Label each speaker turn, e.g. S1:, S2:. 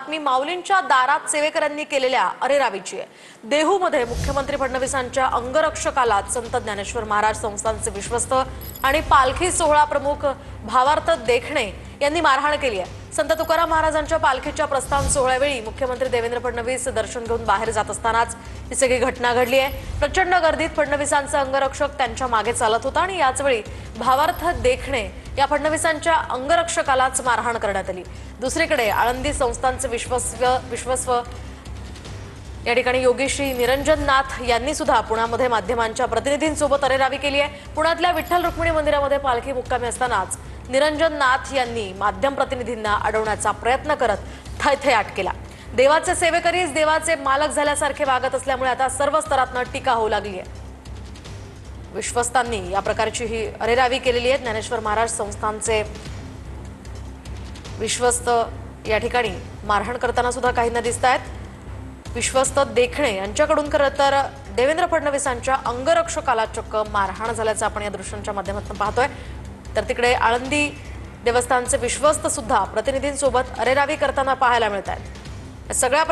S1: बातमी माऊलींच्या दारात सेवेकरांनी केलेल्या अरेरावीची आहे। देहूमध्ये मुख्यमंत्री फडणवीसांच्या अंगरक्षकाला संत ज्ञानेश्वर महाराज संस्थानचे विश्वस्त आणि पालखी सोहळा प्रमुख भावार्थ देखणे यांनी मारहाण केली आहे। संत तुकाराम महाराजांच्या पालखीच्या प्रस्थान सोहळ्यावेळी मुख्यमंत्री देवेंद्र फडणवीस दर्शन घेऊन बाहेर जात असतानाच ही सगळी घटना घडली आहे। प्रचंड गर्दीत फडणवीसांचा अंगरक्षक त्यांच्या मागे चालत होता आणि याच वेळी भावार्थ देखणे या फडणवीसांच्या अंगरक्षकालाच मारहाण करण्यात आली। दुसरीकडे आळंदी संस्थानचे विश्वस्त या ठिकाणी योगीश्री निरंजन नाथ यांनी सुद्धा पुण्यामध्ये माध्यमांच्या प्रतिनिधींसोबत अरेरावी केली आहे। पुण्यातल्या विठ्ठल रुक्मिणी मंदिरामध्ये पालखी मुक्कामी असतानाच निरंजन नाथ यांनी माध्यम प्रतिनिधींना अडवण्याचा प्रयत्न करत थैथयाट केला। देवाचे सेवेकरीच देवाचे मालक झाल्यासारखे वागत असल्यामुळे आता सर्व स्तरातून टीका होऊ लागली आहे। विश्वस्तांनी या प्रकारची ही अरेरावी केलेली आहे। ज्ञानेश्वर महाराज संस्थानचे विश्वस्त या ठिकाणी मारहाण करताना सुद्धा काहींना दिसत आहेत। विश्वस्त देखणे यांच्याकडून खरं तर देवेंद्र फडणवीसांच्या अंगरक्षकाला चक्क मारहाण झाल्याचं आपण या दृश्यांच्या माध्यमातून पाहतोय। तर तिकडे आळंदी देवस्थानचे विश्वस्त सुद्धा प्रतिनिधींसोबत अरेरावी करताना पाहायला मिळत आहेत। सगळ्या